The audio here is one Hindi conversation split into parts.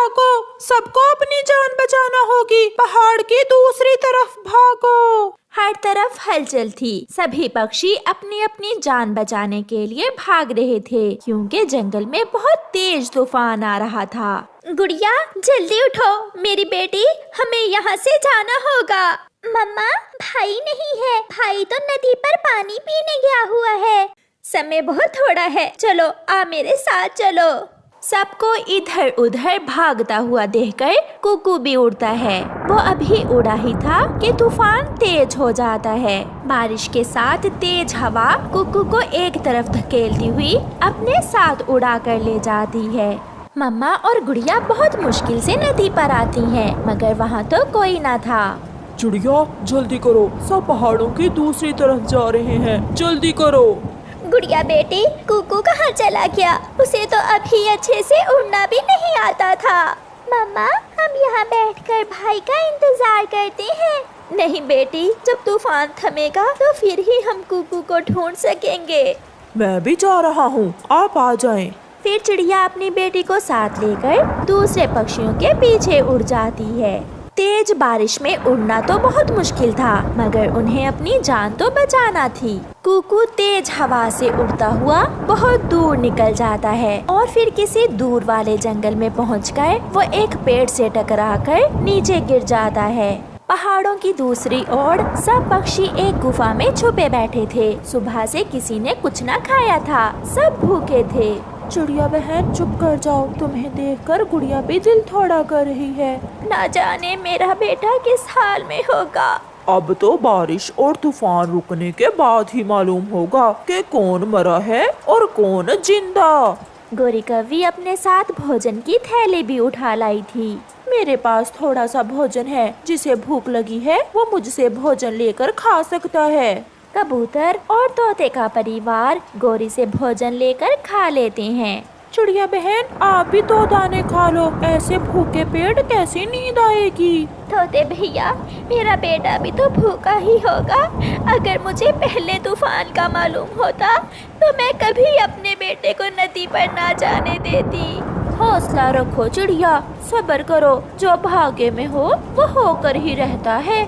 भागो, सबको अपनी जान बचाना होगी, पहाड़ की दूसरी तरफ भागो। हर तरफ हलचल थी। सभी पक्षी अपनी अपनी जान बचाने के लिए भाग रहे थे, क्योंकि जंगल में बहुत तेज तूफान आ रहा था। गुड़िया जल्दी उठो मेरी बेटी, हमें यहाँ से जाना होगा। मम्मा भाई नहीं है, भाई तो नदी पर पानी पीने गया हुआ है। समय बहुत थोड़ा है, चलो आ मेरे साथ चलो। सबको इधर उधर भागता हुआ देखकर कुकू भी उड़ता है। वो अभी उड़ा ही था कि तूफान तेज हो जाता है। बारिश के साथ तेज हवा कुकू को एक तरफ धकेलती हुई अपने साथ उड़ा कर ले जाती है। मम्मा और गुड़िया बहुत मुश्किल से नदी पर आती हैं, मगर वहाँ तो कोई ना था। चिड़िया जल्दी करो, सब पहाड़ों की दूसरी तरफ जा रहे हैं, जल्दी करो। गुड़िया बेटी, कुकू कहाँ चला गया? उसे तो अभी अच्छे से उड़ना भी नहीं आता था। मम्मा हम यहाँ बैठकर भाई का इंतजार करते हैं। नहीं बेटी, जब तूफान थमेगा तो फिर ही हम कुकू को ढूंढ सकेंगे। मैं भी जा रहा हूँ, आप आ जाएं। फिर चिड़िया अपनी बेटी को साथ लेकर दूसरे पक्षियों के पीछे उड़ जाती है। तेज बारिश में उड़ना तो बहुत मुश्किल था, मगर उन्हें अपनी जान तो बचाना थी। कुकू तेज हवा से उड़ता हुआ बहुत दूर निकल जाता है और फिर किसी दूर वाले जंगल में पहुंचकर वो एक पेड़ से टकराकर नीचे गिर जाता है। पहाड़ों की दूसरी ओर सब पक्षी एक गुफा में छुपे बैठे थे। सुबह से किसी ने कुछ न खाया था, सब भूखे थे। चिड़िया बहन चुप कर जाओ, तुम्हें देखकर गुड़िया भी दिल थोड़ा कर रही है। ना जाने मेरा बेटा किस हाल में होगा। अब तो बारिश और तूफान रुकने के बाद ही मालूम होगा कि कौन मरा है और कौन जिंदा। गोरी कौवी अपने साथ भोजन की थैली भी उठा लाई थी। मेरे पास थोड़ा सा भोजन है, जिसे भूख लगी है वो मुझसे भोजन लेकर खा सकता है। कबूतर और तोते का परिवार गोरी से भोजन लेकर खा लेते हैं। चिड़िया बहन आप भी 2 दाने खा लो, ऐसे भूखे पेट कैसे नींद आएगी। तोते भैया मेरा बेटा भी तो भूखा ही होगा। अगर मुझे पहले तूफान का मालूम होता तो मैं कभी अपने बेटे को नदी पर ना जाने देती। हौसला रखो चिड़िया, सब्र करो, जो भाग्य में हो वो होकर ही रहता है।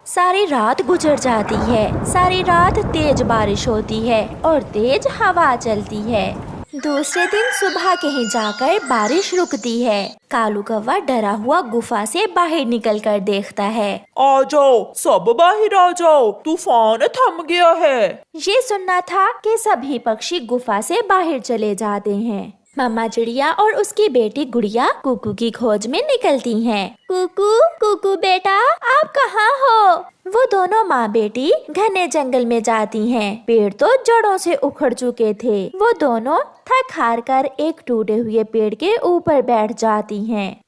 सारी रात गुजर जाती है। सारी रात तेज बारिश होती है और तेज हवा चलती है। दूसरे दिन सुबह कहीं जाकर बारिश रुकती है। कालू कौवा डरा हुआ गुफा से बाहर निकलकर देखता है। आ जाओ, सब बाहर आ जाओ, तूफान थम गया है। ये सुनना था कि सभी पक्षी गुफा से बाहर चले जाते हैं। मम्मा चिड़िया और उसकी बेटी गुड़िया कुकू की खोज में निकलती हैं। कुकू कुकू बेटा आप कहाँ हो? वो दोनों माँ बेटी घने जंगल में जाती हैं। पेड़ तो जड़ों से उखड़ चुके थे। वो दोनों थक हार कर एक टूटे हुए पेड़ के ऊपर बैठ जाती हैं।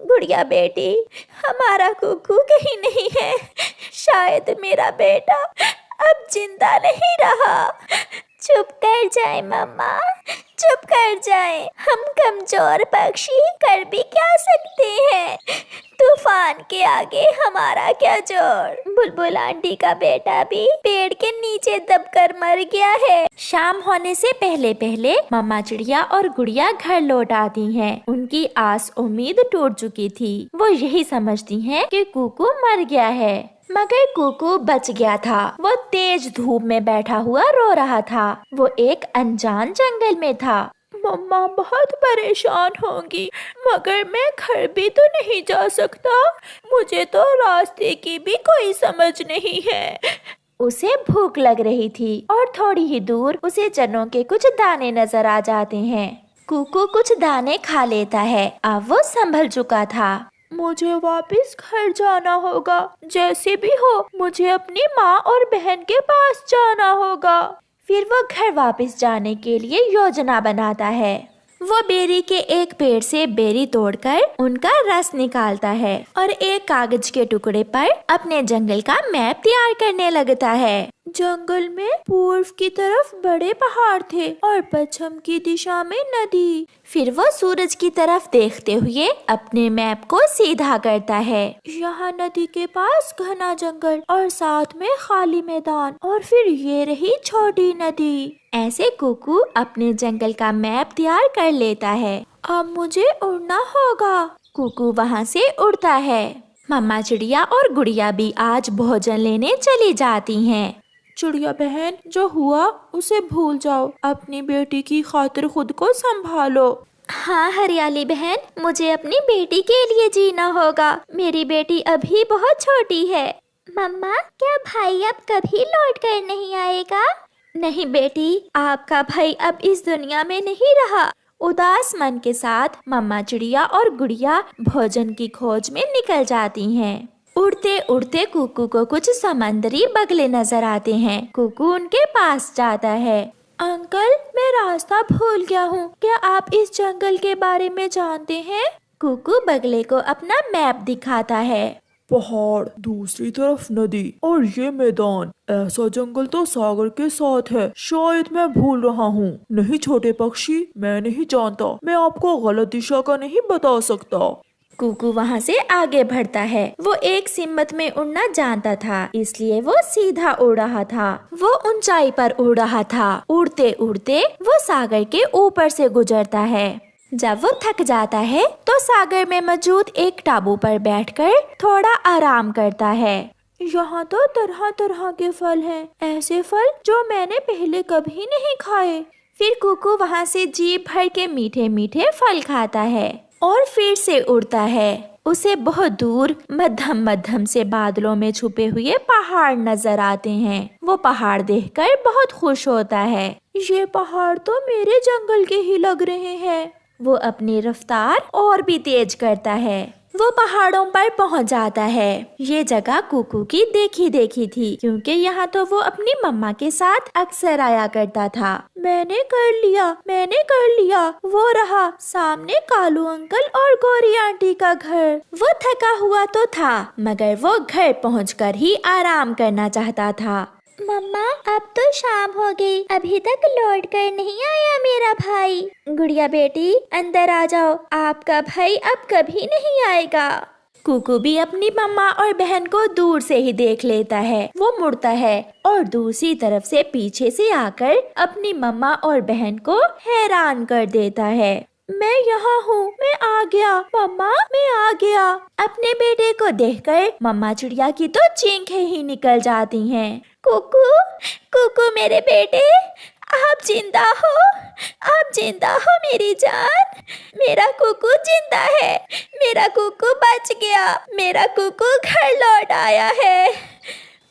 गुड़िया बेटी हमारा कुकू कहीं नहीं है। शायद मेरा बेटा अब जिंदा नहीं रहा। चुप कर जाए मम्मा, चुप कर जाए। हम कमजोर पक्षी कर भी क्या सकते हैं? तूफान के आगे हमारा क्या जोर। बुलबुल आंटी का बेटा भी पेड़ के नीचे दबकर मर गया है। शाम होने से पहले पहले मम्मा चिड़िया और गुड़िया घर लौट आती हैं। उनकी आस उम्मीद टूट चुकी थी। वो यही समझती हैं कि कुकू मर गया है, मगर कुकू बच गया था। वो तेज धूप में बैठा हुआ रो रहा था। वो एक अनजान जंगल में था। मम्मा बहुत परेशान होंगी, मगर मैं घर भी तो नहीं जा सकता। मुझे तो रास्ते की भी कोई समझ नहीं है। उसे भूख लग रही थी और थोड़ी ही दूर उसे चनों के कुछ दाने नजर आ जाते हैं। कुकू कुछ दाने खा लेता है। अब वो संभल चुका था। मुझे वापस घर जाना होगा, जैसे भी हो मुझे अपनी माँ और बहन के पास जाना होगा। फिर वो घर वापस जाने के लिए योजना बनाता है। वो बेरी के एक पेड़ से बेरी तोड़कर उनका रस निकालता है और एक कागज के टुकड़े पर अपने जंगल का मैप तैयार करने लगता है। जंगल में पूर्व की तरफ बड़े पहाड़ थे और पश्चिम की दिशा में नदी। फिर वो सूरज की तरफ देखते हुए अपने मैप को सीधा करता है। यहाँ नदी के पास घना जंगल और साथ में खाली मैदान, और फिर ये रही छोटी नदी। ऐसे कुकू अपने जंगल का मैप तैयार कर लेता है। अब मुझे उड़ना होगा। कुकू वहाँ से उड़ता है। मम्मा चिड़िया और गुड़िया भी आज भोजन लेने चली जाती हैं। चिड़िया बहन, जो हुआ उसे भूल जाओ, अपनी बेटी की खातिर खुद को संभालो। हाँ हरियाली बहन, मुझे अपनी बेटी के लिए जीना होगा। मेरी बेटी अभी बहुत छोटी है। मम्मा, क्या भाई अब कभी लौट कर नहीं आएगा? नहीं बेटी, आपका भाई अब इस दुनिया में नहीं रहा। उदास मन के साथ मम्मा चिड़िया और गुड़िया भोजन की खोज में निकल जाती हैं। उड़ते उड़ते कुकू को कुछ समंदरी बगले नजर आते हैं। कुकू उनके पास जाता है। अंकल, मैं रास्ता भूल गया हूँ, क्या आप इस जंगल के बारे में जानते हैं? कुकू बगले को अपना मैप दिखाता है। पहाड़, दूसरी तरफ नदी और ये मैदान, ऐसा जंगल तो सागर के साथ है। शायद मैं भूल रहा हूँ। नहीं छोटे पक्षी, मैं नहीं जानता, मैं आपको गलत दिशा का नहीं बता सकता। कुकू वहाँ से आगे बढ़ता है। वो एक सिमत में उड़ना जानता था, इसलिए वो सीधा उड़ रहा था। वो ऊंचाई पर उड़ रहा था। उड़ते उड़ते वो सागर के ऊपर से गुजरता है। जब वो थक जाता है तो सागर में मौजूद एक टापू पर बैठकर थोड़ा आराम करता है। यहाँ तो तरह तरह के फल हैं, ऐसे फल जो मैंने पहले कभी नहीं खाए। फिर कुकू वहाँ से जी भर के मीठे मीठे फल खाता है और फिर से उड़ता है। उसे बहुत दूर मध्यम मध्यम से बादलों में छुपे हुए पहाड़ नजर आते हैं। वो पहाड़ देखकर बहुत खुश होता है। ये पहाड़ तो मेरे जंगल के ही लग रहे हैं। वो अपनी रफ्तार और भी तेज करता है। वो पहाड़ों पर पहुंच जाता है। ये जगह कुकू की देखी देखी थी, क्योंकि यहाँ तो वो अपनी मम्मा के साथ अक्सर आया करता था। मैंने कर लिया, वो रहा सामने कालू अंकल और गोरी आंटी का घर। वो थका हुआ तो था, मगर वो घर पहुंचकर ही आराम करना चाहता था। मम्मा, अब तो शाम हो गई, अभी तक लौट कर नहीं आया मेरा भाई। गुड़िया बेटी, अंदर आ जाओ, आपका भाई अब कभी नहीं आएगा। कुकू भी अपनी मम्मा और बहन को दूर से ही देख लेता है। वो मुड़ता है और दूसरी तरफ से पीछे से आकर अपनी मम्मा और बहन को हैरान कर देता है। मैं यहाँ हूँ, मैं आ गया मम्मा, मैं आ गया। अपने बेटे को देखकर मम्मा चिड़िया की तो चीखें ही निकल जाती हैं। कुकू, कुकू मेरे बेटे, आप जिंदा हो, आप जिंदा हो मेरी जान। मेरा कुकू जिंदा है, मेरा कुकू बच गया, मेरा कुकू घर लौट आया है।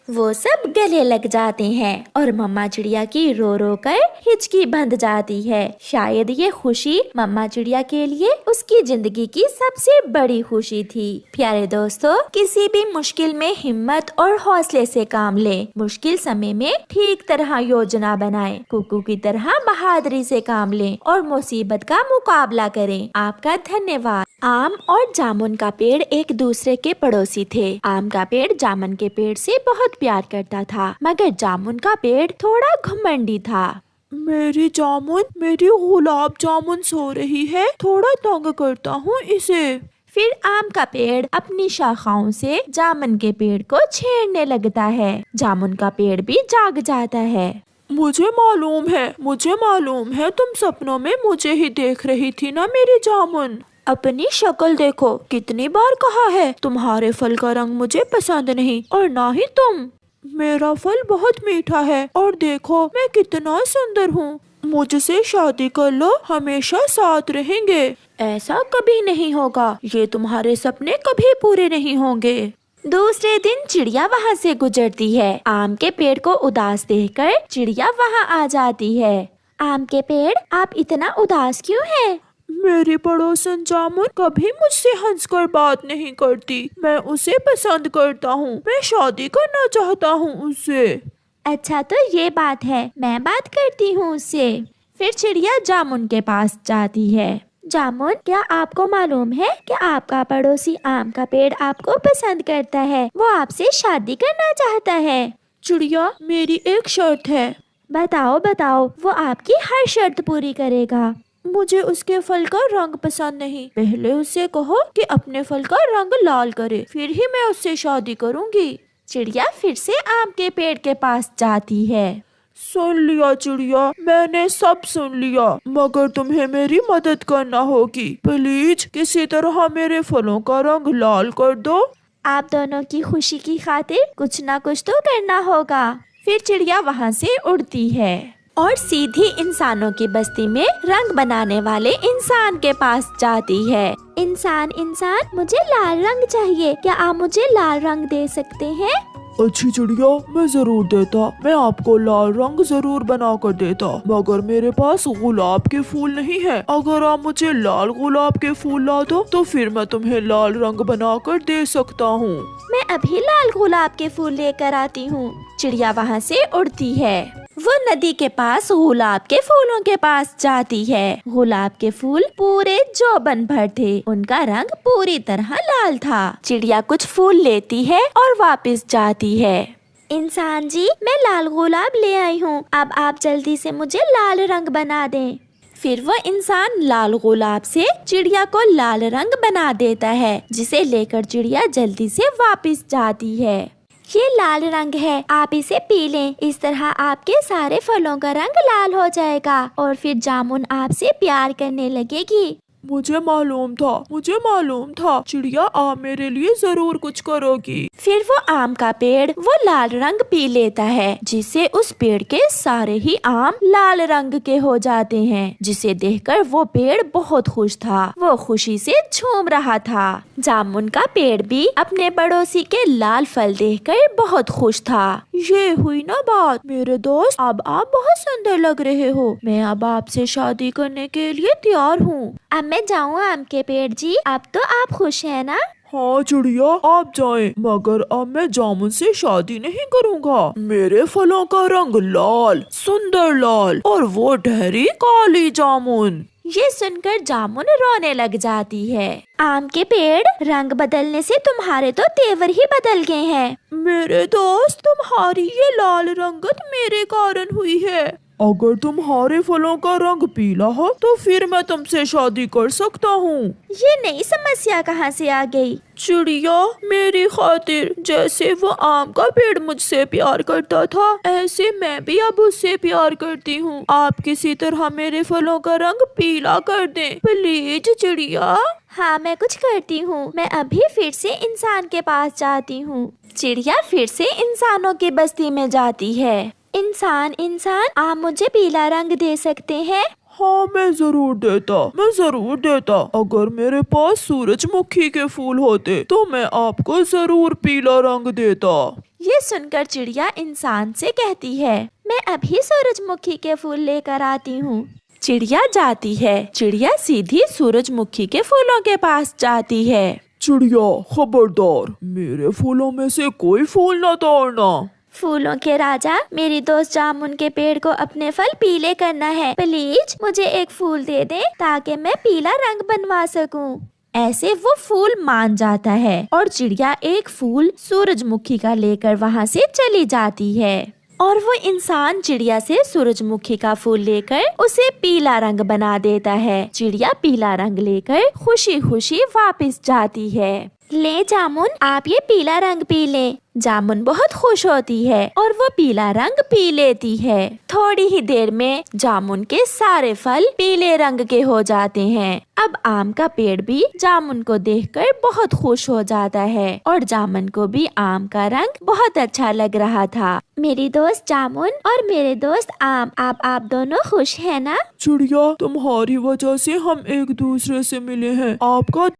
वो सब गले लग जाते हैं और मम्मा चिड़िया की रो रो कर हिचकी बंध जाती है। शायद ये खुशी मम्मा चिड़िया के लिए उसकी जिंदगी की सबसे बड़ी खुशी थी। प्यारे दोस्तों, किसी भी मुश्किल में हिम्मत और हौसले से काम ले। मुश्किल समय में ठीक तरह योजना बनाएं, कुकू की तरह बहादुरी से काम लें और मुसीबत का मुकाबला करें। आपका धन्यवाद। आम और जामुन का पेड़ एक दूसरे के पड़ोसी थे। आम का पेड़ जामुन के पेड़ से बहुत प्यार करता था, मगर जामुन का पेड़ थोड़ा घमंडी था। मेरी जामुन, मेरी गुलाब जामुन सो रही है, थोड़ा तंग करता हूँ इसे। फिर आम का पेड़ अपनी शाखाओं से जामुन के पेड़ को छेड़ने लगता है। जामुन का पेड़ भी जाग जाता है। मुझे मालूम है तुम सपनों में मुझे ही देख रही थी ना मेरी जामुन। अपनी शक्ल देखो, कितनी बार कहा है तुम्हारे फल का रंग मुझे पसंद नहीं और ना ही तुम। मेरा फल बहुत मीठा है और देखो मैं कितना सुंदर हूँ। मुझसे शादी कर लो, हमेशा साथ रहेंगे। ऐसा कभी नहीं होगा, ये तुम्हारे सपने कभी पूरे नहीं होंगे। दूसरे दिन चिड़िया वहाँ से गुजरती है। आम के पेड़ को उदास देखकर चिड़िया वहाँ आ जाती है। आम के पेड़, आप इतना उदास क्यों हैं? मेरी पड़ोसन जामुन कभी मुझसे हंसकर बात नहीं करती। मैं उसे पसंद करता हूँ, मैं शादी करना चाहता हूँ उससे। अच्छा, तो ये बात है, मैं बात करती हूँ उससे। फिर चिड़िया जामुन के पास जाती है। जामुन, क्या आपको मालूम है कि आपका पड़ोसी आम का पेड़ आपको पसंद करता है? वो आपसे शादी करना चाहता है। चिड़िया, मेरी एक शर्त है। बताओ, वो आपकी हर शर्त पूरी करेगा। मुझे उसके फल का रंग पसंद नहीं। पहले उससे कहो कि अपने फल का रंग लाल करे, फिर ही मैं उससे शादी करूंगी। चिड़िया फिर से आम के पेड़ के पास जाती है। सुन लिया चिड़िया, मैंने सब सुन लिया, मगर तुम्हें मेरी मदद करना होगी। प्लीज किसी तरह मेरे फलों का रंग लाल कर दो। आप दोनों की खुशी की खातिर कुछ ना कुछ तो करना होगा। फिर चिड़िया वहाँ से उड़ती है और सीधी इंसानों की बस्ती में रंग बनाने वाले इंसान के पास जाती है। इंसान मुझे लाल रंग चाहिए, क्या आप मुझे लाल रंग दे सकते हैं? अच्छी चिड़िया, मैं जरूर देता, मैं आपको लाल रंग जरूर बना कर देता, मगर मेरे पास गुलाब के फूल नहीं है। अगर आप मुझे लाल गुलाब के फूल ला दो तो फिर मैं तुम्हें लाल रंग बना कर दे सकता हूँ। मैं अभी लाल गुलाब के फूल लेकर आती हूँ। चिड़िया वहाँ से उड़ती है। वो नदी के पास गुलाब के फूलों के पास जाती है। गुलाब के फूल पूरे जोबन भर थे, उनका रंग पूरी तरह लाल था। चिड़िया कुछ फूल लेती है और वापस जाती है। इंसान जी, मैं लाल गुलाब ले आई हूँ, अब आप जल्दी से मुझे लाल रंग बना दें। फिर वो इंसान लाल गुलाब से चिड़िया को लाल रंग बना देता है, जिसे लेकर चिड़िया जल्दी से वापस जाती है। ये लाल रंग है, आप इसे पी लें, इस तरह आपके सारे फलों का रंग लाल हो जाएगा और फिर जामुन आपसे प्यार करने लगेगी। मुझे मालूम था चिड़िया, आप मेरे लिए जरूर कुछ करोगी। फिर वो आम का पेड़ वो लाल रंग पी लेता है, जिससे उस पेड़ के सारे ही आम लाल रंग के हो जाते हैं, जिसे देखकर वो पेड़ बहुत खुश था। वो खुशी से झूम रहा था। जामुन का पेड़ भी अपने पड़ोसी के लाल फल देखकर बहुत खुश था। ये हुई ना बात मेरे दोस्त, अब आप बहुत सुंदर लग रहे हो, मैं अब आपसे शादी करने के लिए तैयार हूँ। अब मैं जाऊँ आम के पेड़ जी? अब तो आप खुश हैं ना? हाँ चिड़िया, आप जाएं, मगर अब मैं जामुन से शादी नहीं करूँगा। मेरे फलों का रंग लाल, सुंदर लाल, और वो ठहरी काली जामुन। ये सुनकर जामुन रोने लग जाती है। आम के पेड़, रंग बदलने से तुम्हारे तो तेवर ही बदल गए हैं। मेरे दोस्त, तुम्हारी ये लाल रंगत मेरे कारण हुई है। अगर तुम्हारे फलों का रंग पीला हो तो फिर मैं तुमसे शादी कर सकता हूँ। ये नई समस्या कहाँ से आ गई? चिड़िया, मेरी खातिर जैसे वो आम का पेड़ मुझसे प्यार करता था, ऐसे मैं भी अब उससे प्यार करती हूँ। आप किसी तरह मेरे फलों का रंग पीला कर दें, प्लीज चिड़िया। हाँ, मैं कुछ करती हूँ। मैं अभी फिर से इंसान के पास जाती हूँ। चिड़िया फिर से इंसानों की बस्ती में जाती है। इंसान, आप मुझे पीला रंग दे सकते हैं? हाँ, मैं जरूर देता। अगर मेरे पास सूरजमुखी के फूल होते तो मैं आपको जरूर पीला रंग देता। ये सुनकर चिड़िया इंसान से कहती है, मैं अभी सूरजमुखी के फूल लेकर आती हूँ। चिड़िया जाती है। चिड़िया सीधी सूरजमुखी के फूलों के पास जाती है। चिड़िया, खबरदार, मेरे फूलों में से कोई फूल न तोड़ना। फूलों के राजा, मेरी दोस्त जामुन के पेड़ को अपने फल पीले करना है, प्लीज मुझे एक फूल दे दे ताकि मैं पीला रंग बनवा सकूं। ऐसे वो फूल मान जाता है और चिड़िया एक फूल सूरजमुखी का लेकर वहाँ से चली जाती है। और वो इंसान चिड़िया से सूरजमुखी का फूल लेकर उसे पीला रंग बना देता है। चिड़िया पीला रंग लेकर खुशी खुशी वापस जाती है। ले जामुन, आप ये पीला रंग पी ले। जामुन बहुत खुश होती है और वो पीला रंग पी लेती है। थोड़ी ही देर में जामुन के सारे फल पीले रंग के हो जाते हैं। अब आम का पेड़ भी जामुन को देखकर बहुत खुश हो जाता है और जामुन को भी आम का रंग बहुत अच्छा लग रहा था। मेरी दोस्त जामुन और मेरे दोस्त आम, आप दोनों खुश हैं ना? चिड़िया, तुम्हारी वजह से हम एक दूसरे से मिले हैं, आपका